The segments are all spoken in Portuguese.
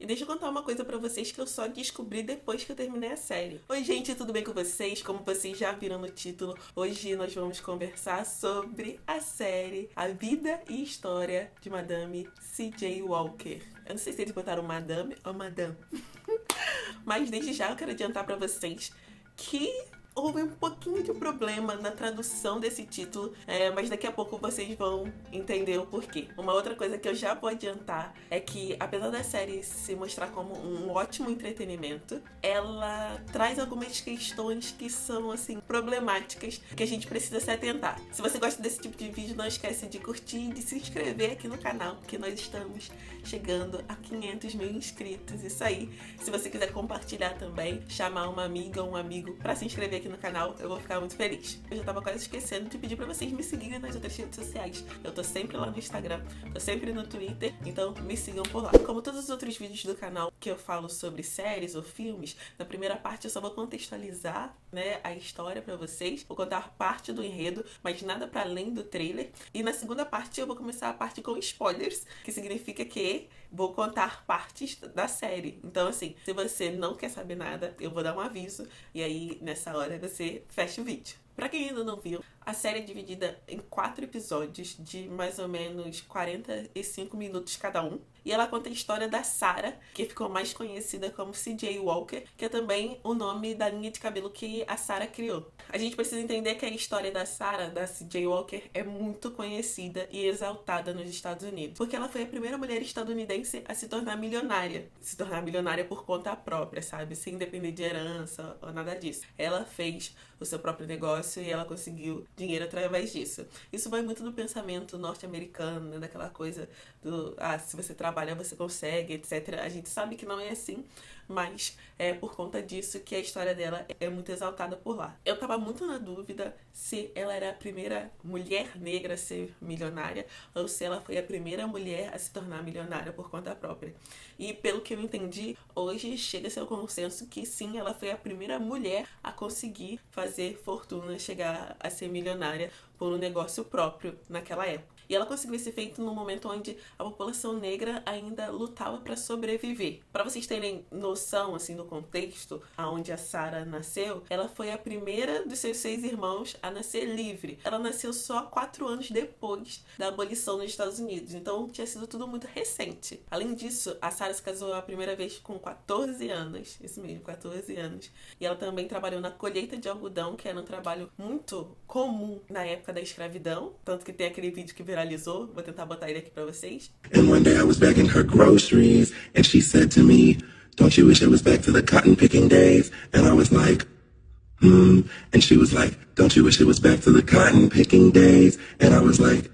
E deixa eu contar uma coisa pra vocês que eu só descobri depois que eu terminei a série. Oi, gente, tudo bem com vocês? Como vocês já viram no título, hoje nós vamos conversar sobre a série A Vida e História de Madame C.J. Walker. Eu não sei se eles botaram Madame ou Madame. Mas desde já eu quero adiantar pra vocês que houve um pouquinho de problema na tradução desse título, mas daqui a pouco vocês vão entender o porquê. Uma outra coisa que eu já vou adiantar é que, apesar da série se mostrar como um ótimo entretenimento, ela traz algumas questões que são, assim, problemáticas que a gente precisa se atentar. Se você gosta desse tipo de vídeo, não esquece de curtir e de se inscrever aqui no canal, porque nós estamos chegando a 500 mil inscritos. Isso aí. Se você quiser compartilhar também, chamar uma amiga ou um amigo pra se inscrever aqui no canal, eu vou ficar muito feliz. Eu já tava quase esquecendo de pedir pra vocês me seguirem nas outras redes sociais. Eu tô sempre lá no Instagram, tô sempre no Twitter, então me sigam por lá. Como todos os outros vídeos do canal que eu falo sobre séries ou filmes, na primeira parte eu só vou contextualizar, né, a história pra vocês, vou contar parte do enredo, mas nada pra além do trailer. E na segunda parte eu vou começar a parte com spoilers, que significa que vou contar partes da série. Então, assim, se você não quer saber nada, eu vou dar um aviso e aí, nessa hora, você fecha o vídeo. Pra quem ainda não viu, a série é dividida em 4 episódios de mais ou menos 45 minutos cada um. E ela conta a história da Sarah, que ficou mais conhecida como C.J. Walker, que é também o nome da linha de cabelo que a Sarah criou. A gente precisa entender que a história da Sarah, da C.J. Walker, é muito conhecida e exaltada nos Estados Unidos, porque ela foi a primeira mulher estadunidense a se tornar milionária. Se tornar milionária por conta própria, sabe? Sem depender de herança ou nada disso. Ela fez o seu próprio negócio e ela conseguiu dinheiro através disso. Isso vai muito do pensamento norte-americano, né? Daquela coisa do, se você trabalha, você consegue, etc. A gente sabe que não é assim, mas é por conta disso que a história dela é muito exaltada por lá. Eu tava muito na dúvida se ela era a primeira mulher negra a ser milionária ou se ela foi a primeira mulher a se tornar milionária por conta própria. E pelo que eu entendi, hoje chega a ser o consenso que sim, ela foi a primeira mulher a conseguir fazer fortuna, chegar a ser milionária por um negócio próprio naquela época. E ela conseguiu esse feito no momento onde a população negra ainda lutava para sobreviver. Para vocês terem noção, assim, do contexto aonde a Sarah nasceu, ela foi a primeira dos seus 6 irmãos a nascer livre. Ela nasceu só 4 anos depois da abolição nos Estados Unidos, então tinha sido tudo muito recente. Além disso, a Sarah se casou a primeira vez com 14 anos, isso mesmo, 14 anos. E ela também trabalhou na colheita de algodão, que era um trabalho muito comum na época da escravidão, tanto que tem aquele vídeo que viralizou, vou tentar botar ele aqui pra vocês. And one day I was bagging her groceries and she said to me, "Don't you wish it was back to the cotton picking days?" And I was like, And she was like, "Don't you wish it was back to the cotton picking days?" And I was like,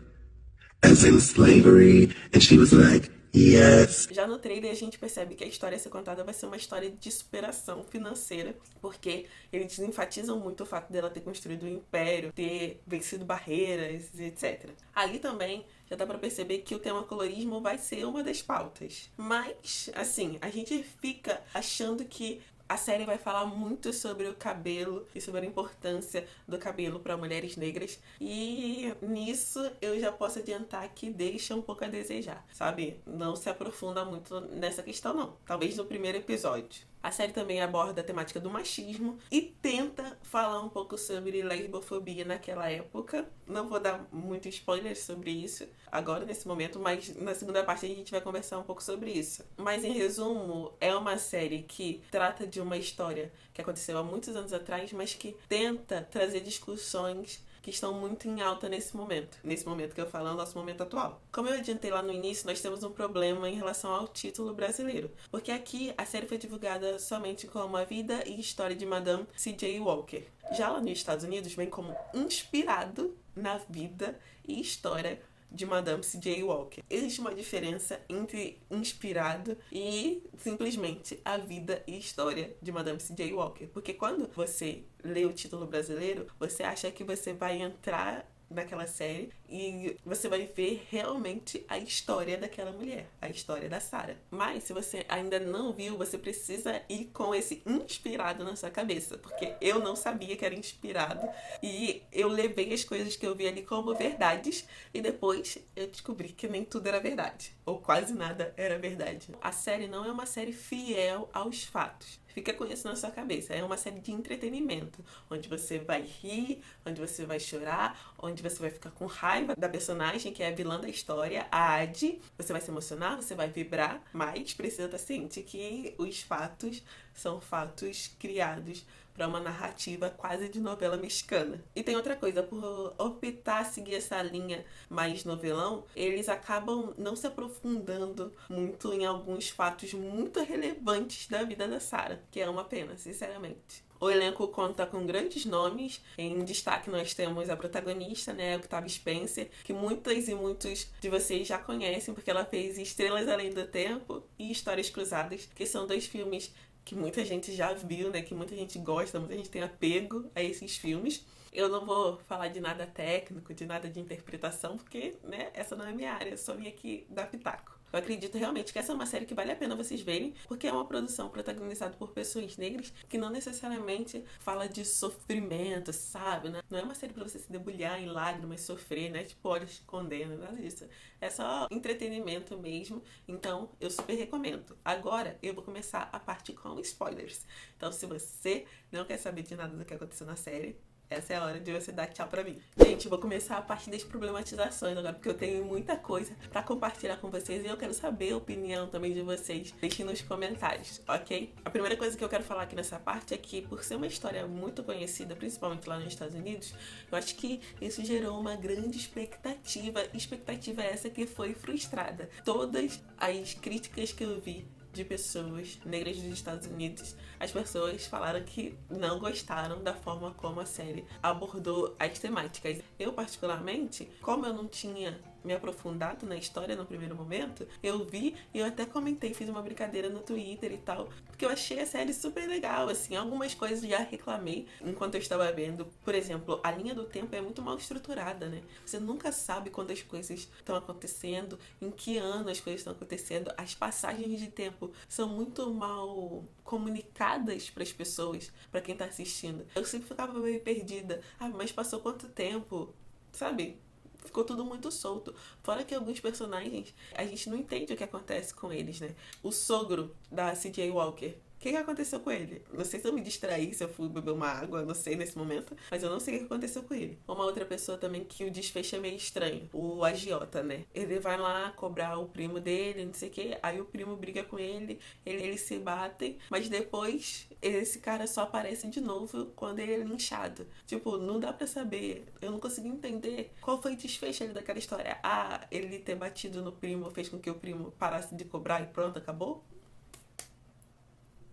"As in slavery?" And she was like, "Yes." Já no trailer a gente percebe que a história a ser contada vai ser uma história de superação financeira, porque eles enfatizam muito o fato dela ter construído um império, ter vencido barreiras, etc. Ali também já dá pra perceber que o tema colorismo vai ser uma das pautas. Mas, assim, a gente fica achando que a série vai falar muito sobre o cabelo e sobre a importância do cabelo para mulheres negras. E nisso eu já posso adiantar que deixa um pouco a desejar, sabe? Não se aprofunda muito nessa questão, não. Talvez no primeiro episódio. A série também aborda a temática do machismo e tenta falar um pouco sobre lesbofobia naquela época. Não vou dar muito spoiler sobre isso agora, nesse momento, mas na segunda parte a gente vai conversar um pouco sobre isso. Mas, em resumo, é uma série que trata de uma história que aconteceu há muitos anos atrás, mas que tenta trazer discussões que estão muito em alta nesse momento. Nesse momento que eu falo, é o nosso momento atual. Como eu adiantei lá no início, nós temos um problema em relação ao título brasileiro. Porque aqui a série foi divulgada somente como A Vida e História de Madame C.J. Walker. Já lá nos Estados Unidos vem como inspirado na vida e história de Madame C.J. Walker. Existe uma diferença entre inspirado e simplesmente a vida e história de Madame C.J. Walker. Porque quando você lê o título brasileiro, você acha que você vai entrar naquela série e você vai ver realmente a história daquela mulher, a história da Sarah. Mas se você ainda não viu, você precisa ir com esse inspirado na sua cabeça, porque eu não sabia que era inspirado e eu levei as coisas que eu vi ali como verdades e depois eu descobri que nem tudo era verdade, ou quase nada era verdade. A série não é uma série fiel aos fatos. Fica com isso na sua cabeça. É uma série de entretenimento, onde você vai rir, onde você vai chorar, onde você vai ficar com raiva da personagem, que é a vilã da história, a Adi. Você vai se emocionar, você vai vibrar, mas precisa estar ciente que os fatos são fatos criados para uma narrativa quase de novela mexicana. E tem outra coisa, por optar a seguir essa linha mais novelão, eles acabam não se aprofundando muito em alguns fatos muito relevantes da vida da Sarah, que é uma pena, sinceramente. O elenco conta com grandes nomes. Em destaque nós temos a protagonista, né, Octavia Spencer, que muitas e muitos de vocês já conhecem, porque ela fez Estrelas Além do Tempo e Histórias Cruzadas, que são 2 filmes que muita gente já viu, né, que muita gente gosta, muita gente tem apego a esses filmes. Eu não vou falar de nada técnico, de nada de interpretação, porque, né, essa não é minha área, eu só vim aqui dar pitaco. Eu acredito realmente que essa é uma série que vale a pena vocês verem, porque é uma produção protagonizada por pessoas negras que não necessariamente fala de sofrimento, sabe? Né? Não é uma série pra você se debulhar em lágrimas, sofrer, né? Tipo, olhos te condenam, nada disso. É só entretenimento mesmo, então eu super recomendo. Agora eu vou começar a parte com spoilers. Então se você não quer saber de nada do que aconteceu na série, essa é a hora de você dar tchau pra mim. Gente, eu vou começar a parte das problematizações agora, porque eu tenho muita coisa pra compartilhar com vocês e eu quero saber a opinião também de vocês. Deixem nos comentários, ok? A primeira coisa que eu quero falar aqui nessa parte é que, por ser uma história muito conhecida, principalmente lá nos Estados Unidos, eu acho que isso gerou uma grande expectativa. Expectativa essa que foi frustrada. Todas as críticas que eu vi de pessoas negras dos Estados Unidos, as pessoas falaram que não gostaram da forma como a série abordou as temáticas. Eu, particularmente, como eu não tinha me aprofundado na história no primeiro momento, eu vi e eu até comentei, fiz uma brincadeira no Twitter e tal, porque eu achei a série super legal, assim, algumas coisas já reclamei enquanto eu estava vendo. Por exemplo, a linha do tempo é muito mal estruturada, né? Você nunca sabe quando as coisas estão acontecendo, em que ano as coisas estão acontecendo, as passagens de tempo são muito mal comunicadas para as pessoas, para quem tá assistindo. Eu sempre ficava meio perdida. Ah, mas passou quanto tempo? Sabe? Ficou tudo muito solto. Fora que alguns personagens, a gente não entende o que acontece com eles, né? O sogro da C.J. Walker. O que aconteceu com ele? Não sei se eu me distraí, se eu fui beber uma água, não sei nesse momento, mas eu não sei o que aconteceu com ele. Uma outra pessoa também que o desfecho é meio estranho, o agiota, né? Ele vai lá cobrar o primo dele, não sei o que, aí o primo briga com ele, eles se batem, mas depois esse cara só aparece de novo quando ele é linchado. Tipo, não dá pra saber, eu não consegui entender qual foi o desfecho ali daquela história. Ah, ele ter batido no primo fez com que o primo parasse de cobrar e pronto, acabou?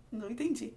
Não entendi.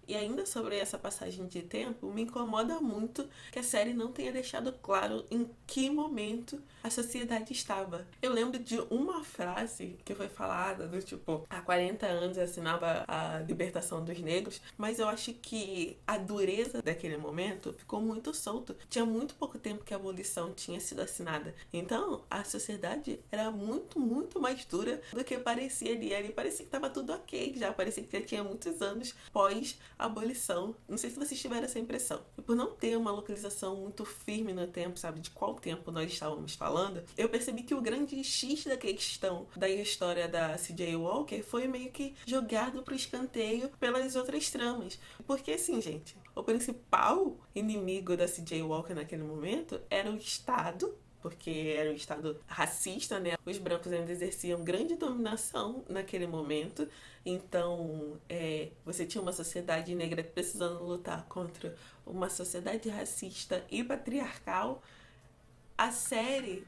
E ainda sobre essa passagem de tempo, me incomoda muito que a série não tenha deixado claro em que momento a sociedade estava. Eu lembro de uma frase que foi falada do tipo, há 40 anos assinava a libertação dos negros, mas eu acho que a dureza daquele momento ficou muito solto. Tinha muito pouco tempo que a abolição tinha sido assinada. Então, a sociedade era muito, muito mais dura do que parecia ali. Ali parecia que estava tudo ok já, parecia que já tinha muitos anos pós abolição. Não sei se vocês tiveram essa impressão. E por não ter uma localização muito firme no tempo, sabe, de qual tempo nós estávamos falando, eu percebi que o grande X da questão da história da C.J. Walker foi meio que jogado pro escanteio pelas outras tramas. Porque assim, gente, o principal inimigo da C.J. Walker naquele momento era o Estado, porque era um estado racista, né? Os brancos ainda exerciam grande dominação naquele momento. Então, você tinha uma sociedade negra precisando lutar contra uma sociedade racista e patriarcal. A série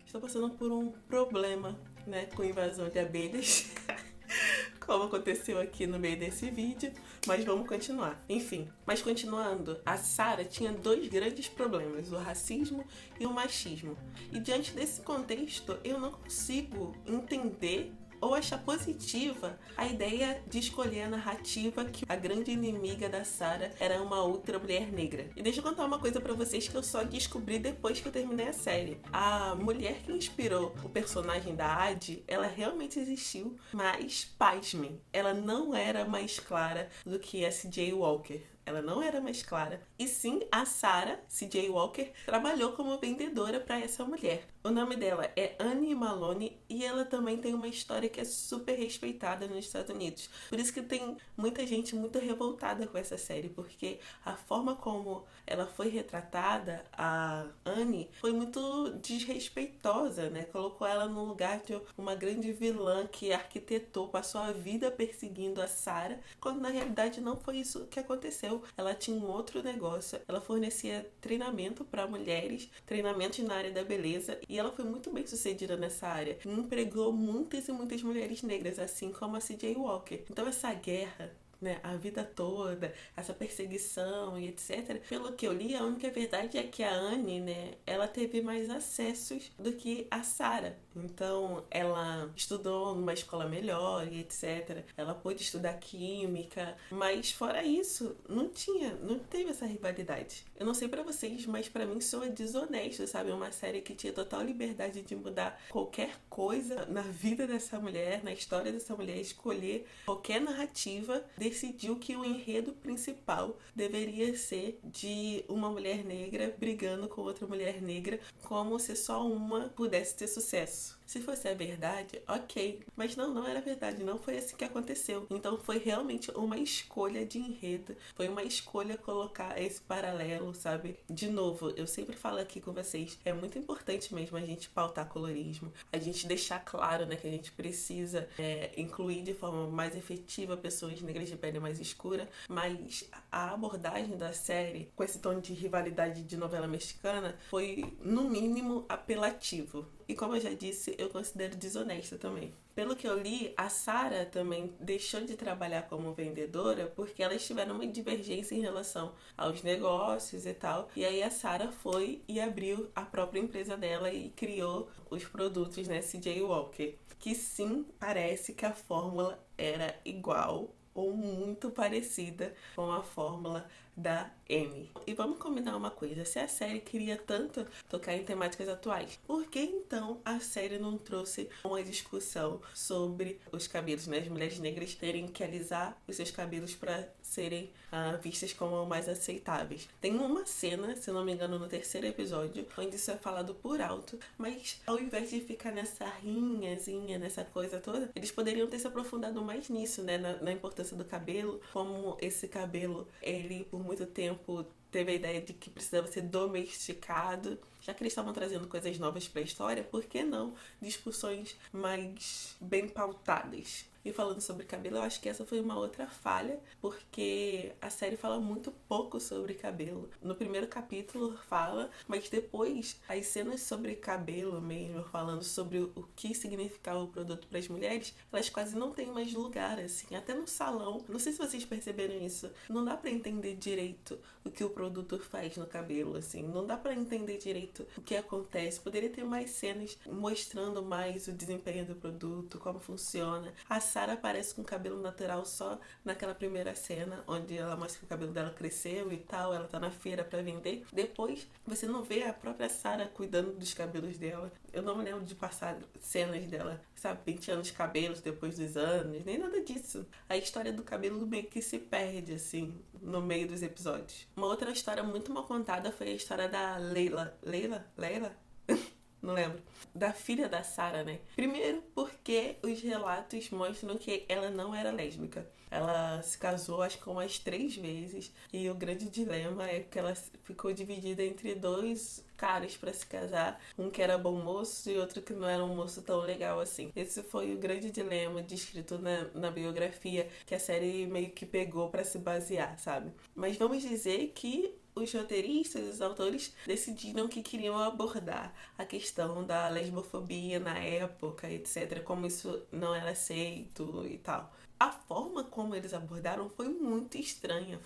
estou passando por um problema, né, com invasão de abelhas. Com como aconteceu aqui no meio desse vídeo, mas vamos continuar. Enfim, mas continuando, a Sarah tinha dois grandes problemas, o racismo e o machismo. E diante desse contexto, eu não consigo entender ou achar positiva a ideia de escolher a narrativa que a grande inimiga da Sarah era uma outra mulher negra. E deixa eu contar uma coisa pra vocês que eu só descobri depois que eu terminei a série. A mulher que inspirou o personagem da Adi, ela realmente existiu, mas, pasmem, ela não era mais clara do que a C.J. Walker. Ela não era mais clara. E sim, a Sarah, C.J. Walker, trabalhou como vendedora para essa mulher. O nome dela é Annie Maloney e ela também tem uma história que é super respeitada nos Estados Unidos. Por isso que tem muita gente muito revoltada com essa série, porque a forma como ela foi retratada, a Annie, foi muito desrespeitosa, né? Colocou ela no lugar de uma grande vilã que arquitetou, passou a vida perseguindo a Sarah, quando na realidade não foi isso que aconteceu. Ela tinha um outro negócio, ela fornecia treinamento para mulheres, treinamentos na área da beleza, e ela foi muito bem sucedida nessa área. Empregou muitas e muitas mulheres negras, assim como a C.J. Walker. Então essa guerra, né, a vida toda, essa perseguição e etc. Pelo que eu li, a única verdade é que a Annie, né, ela teve mais acessos do que a Sarah. Então, ela estudou numa escola melhor e etc. Ela pôde estudar química, mas fora isso, não teve essa rivalidade. Eu não sei pra vocês, mas pra mim soa desonesto, sabe? Uma série que tinha total liberdade de mudar qualquer coisa na vida dessa mulher, na história dessa mulher, escolher qualquer narrativa, decidiu que o enredo principal deveria ser de uma mulher negra brigando com outra mulher negra, como se só uma pudesse ter sucesso. Se fosse a verdade, ok. Mas não era verdade, não foi assim que aconteceu. Então foi realmente uma escolha de enredo, foi uma escolha colocar esse paralelo, sabe? De novo, eu sempre falo aqui com vocês, é muito importante mesmo a gente pautar colorismo, a gente deixar claro, né, que a gente precisa incluir de forma mais efetiva pessoas negras de pele mais escura, mas a abordagem da série, com esse tom de rivalidade de novela mexicana, foi no mínimo apelativo. E como eu já disse, eu considero desonesta também. Pelo que eu li, a Sarah também deixou de trabalhar como vendedora porque elas tiveram uma divergência em relação aos negócios e tal. E aí a Sarah foi e abriu a própria empresa dela e criou os produtos, né, C.J. Walker. Que sim, parece que a fórmula era igual ou muito parecida com a fórmula da Amy. E vamos combinar uma coisa, se a série queria tanto tocar em temáticas atuais, por que então a série não trouxe uma discussão sobre os cabelos, né? As mulheres negras terem que alisar os seus cabelos para serem vistas como mais aceitáveis. Tem uma cena, se não me engano, no terceiro episódio, onde isso é falado por alto, mas ao invés de ficar nessa rinhazinha, nessa coisa toda, eles poderiam ter se aprofundado mais nisso, né? Na importância do cabelo, como esse cabelo, ele por muito tempo teve a ideia de que precisava ser domesticado. Já que eles estavam trazendo coisas novas para a história, por que não discussões mais bem pautadas? E falando sobre cabelo, eu acho que essa foi uma outra falha, porque a série fala muito pouco sobre cabelo. No primeiro capítulo fala, mas depois as cenas sobre cabelo mesmo, falando sobre o que significava o produto para as mulheres, elas quase não têm mais lugar, assim. Até no salão, não sei se vocês perceberam isso, não dá para entender direito o que o produto faz no cabelo, assim. Não dá para entender direito o que acontece. Poderia ter mais cenas mostrando mais o desempenho do produto, como funciona. A Sarah aparece com cabelo natural só naquela primeira cena, onde ela mostra que o cabelo dela cresceu e tal, ela tá na feira pra vender. Depois, você não vê a própria Sarah cuidando dos cabelos dela. Eu não me lembro de passar cenas dela, sabe, penteando os cabelos depois dos anos, nem nada disso. A história do cabelo meio que se perde, assim, no meio dos episódios. Uma outra história muito mal contada foi a história da Leila? Não lembro. Da filha da Sarah, né? Primeiro porque os relatos mostram que ela não era lésbica. Ela se casou acho que umas 3 vezes. E o grande dilema é que ela ficou dividida entre 2 caras pra se casar. Um que era bom moço e outro que não era um moço tão legal assim. Esse foi o grande dilema descrito na biografia que a série meio que pegou pra se basear, sabe? Mas vamos dizer que os roteiristas, os autores, decidiram que queriam abordar a questão da lesbofobia na época, etc. Como isso não era aceito e tal. a forma como eles abordaram foi muito estranha,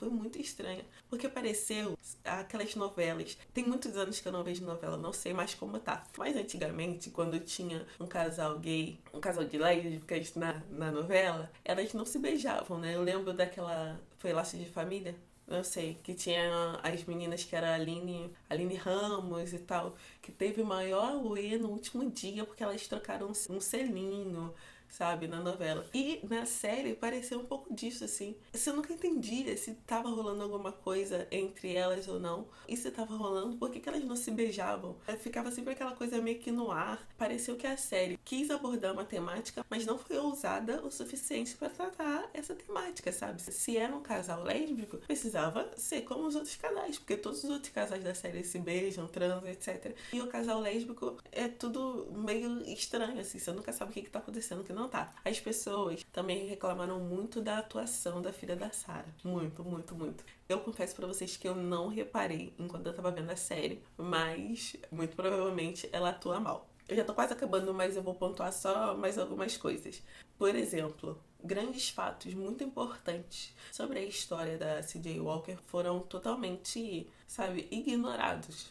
porque pareceu aquelas novelas. Tem muitos anos que eu não vejo novela, não sei mais como tá. Mas antigamente, quando tinha um casal gay, um casal de lésbicas na novela, elas não se beijavam, né? Eu lembro daquela... Foi Laços de Família? Não sei, que tinha as meninas que era a Aline Ramos e tal, que teve maior auê no último dia porque elas trocaram um selinho, sabe, na novela. E na série pareceu um pouco disso, assim. Eu nunca entendia se tava rolando alguma coisa entre elas ou não. E se tava rolando, por que elas não se beijavam? Ficava sempre aquela coisa meio que no ar. Pareceu que a série quis abordar uma temática, mas não foi ousada o suficiente para tratar essa temática, sabe? Se era um casal lésbico, precisava ser como os outros casais, porque todos os outros casais da série se beijam, transam, etc. E o casal lésbico é tudo meio estranho, assim. Você nunca sabe o que tá acontecendo, que não tá. As pessoas também reclamaram muito da atuação da filha da Sarah. Muito, muito, muito. Eu confesso pra vocês que eu não reparei enquanto eu tava vendo a série, mas muito provavelmente ela atua mal. Eu já tô quase acabando, mas eu vou pontuar só mais algumas coisas. Por exemplo, grandes fatos muito importantes sobre a história da C.J. Walker foram totalmente, sabe, ignorados.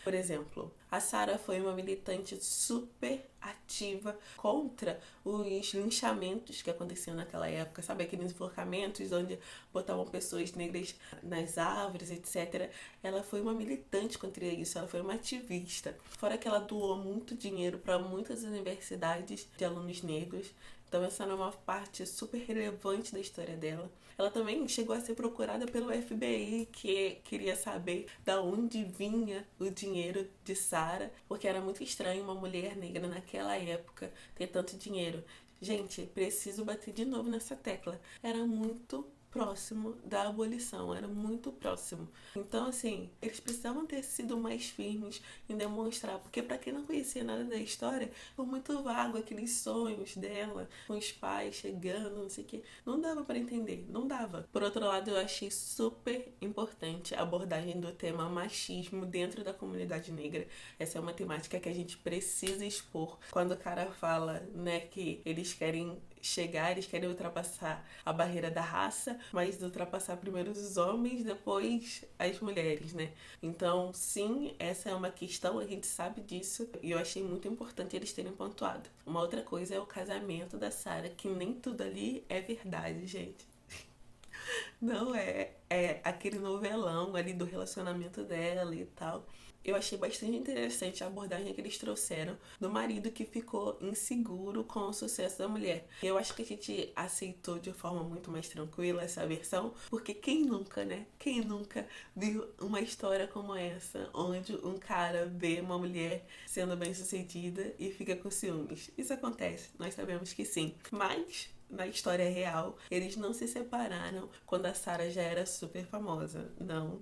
Por exemplo, a Sarah foi uma militante super ativa contra os linchamentos que aconteciam naquela época, sabe, aqueles enforcamentos onde botavam pessoas negras nas árvores, etc. Ela foi uma militante contra isso, ela foi uma ativista. Fora que ela doou muito dinheiro para muitas universidades de alunos negros. Então essa era uma parte super relevante da história dela. Ela também chegou a ser procurada pelo FBI, que queria saber da onde vinha o dinheiro de Sarah, porque era muito estranho uma mulher negra naquela época ter tanto dinheiro. Gente, preciso bater de novo nessa tecla. Era muito próximo da abolição, era muito próximo. Então, assim, eles precisavam ter sido mais firmes em demonstrar, porque para quem não conhecia nada da história, foi muito vago aqueles sonhos dela, com os pais chegando, não sei o que, não dava para entender, não dava. Por outro lado, eu achei super importante a abordagem do tema machismo dentro da comunidade negra. Essa é uma temática que a gente precisa expor. Quando o cara fala, né, que eles querem ultrapassar a barreira da raça, mas ultrapassar primeiro os homens, depois as mulheres, né? Então, sim, essa é uma questão, a gente sabe disso, e eu achei muito importante eles terem pontuado. Uma outra coisa é o casamento da Sarah, que nem tudo ali é verdade, gente. Não é aquele novelão ali do relacionamento dela e tal. Eu achei bastante interessante a abordagem que eles trouxeram do marido que ficou inseguro com o sucesso da mulher. Eu acho que a gente aceitou de forma muito mais tranquila essa versão, porque quem nunca, né? Quem nunca viu uma história como essa, onde um cara vê uma mulher sendo bem-sucedida e fica com ciúmes? Isso acontece, nós sabemos que sim. Mas na história real, eles não se separaram quando a Sarah já era super famosa. Não.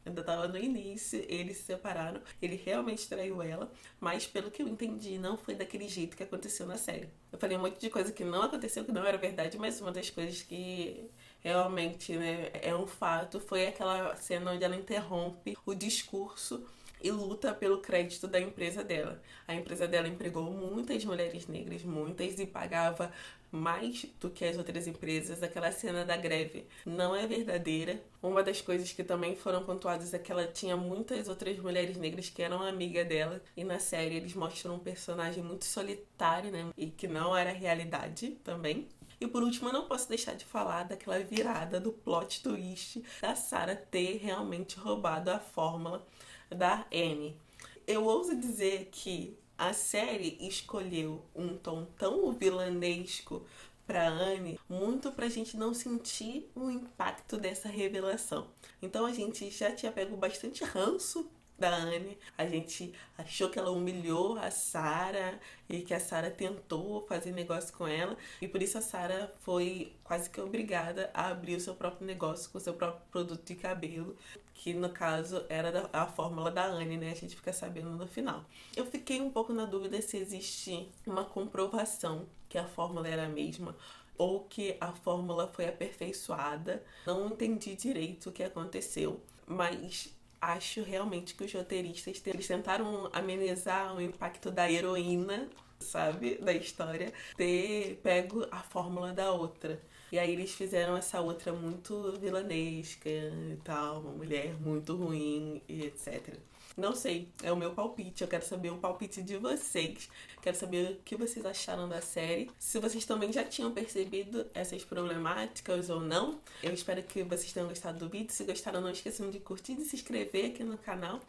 Ainda tava no início, eles se separaram, ele realmente traiu ela, mas pelo que eu entendi, não foi daquele jeito que aconteceu na série. Eu falei um monte de coisa que não aconteceu, que não era verdade, mas uma das coisas que realmente, né, é um fato foi aquela cena onde ela interrompe o discurso e luta pelo crédito da empresa dela. A empresa dela empregou muitas mulheres negras, muitas, e pagava mais do que as outras empresas. Aquela cena da greve não é verdadeira. Uma das coisas que também foram pontuadas é que ela tinha muitas outras mulheres negras que eram amiga dela, e na série eles mostram um personagem muito solitário, né, e que não era realidade também. E por último, eu não posso deixar de falar daquela virada do plot twist da Sarah ter realmente roubado a fórmula da Anne. Eu ouso dizer que a série escolheu um tom tão vilanesco pra Anne, muito pra gente não sentir o impacto dessa revelação. Então a gente já tinha pego bastante ranço da Anne, a gente achou que ela humilhou a Sarah e que a Sarah tentou fazer negócio com ela, e por isso a Sarah foi quase que obrigada a abrir o seu próprio negócio com o seu próprio produto de cabelo, que no caso era a fórmula da Anne, né? A gente fica sabendo no final. Eu fiquei um pouco na dúvida se existe uma comprovação que a fórmula era a mesma ou que a fórmula foi aperfeiçoada. Não entendi direito o que aconteceu, mas acho realmente que os roteiristas eles tentaram amenizar o impacto da heroína, sabe, da história, ter pego a fórmula da outra. E aí eles fizeram essa outra muito vilanesca e tal, uma mulher muito ruim e etc. Não sei, é o meu palpite. Eu quero saber o palpite de vocês. Quero saber o que vocês acharam da série. Se vocês também já tinham percebido essas problemáticas ou não. Eu espero que vocês tenham gostado do vídeo. Se gostaram, não esqueçam de curtir e se inscrever aqui no canal.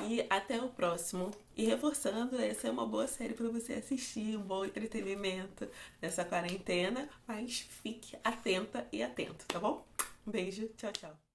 E até o próximo. E reforçando, essa é uma boa série para você assistir, um bom entretenimento nessa quarentena. Mas fique atenta e atento, tá bom? Um beijo, tchau, tchau.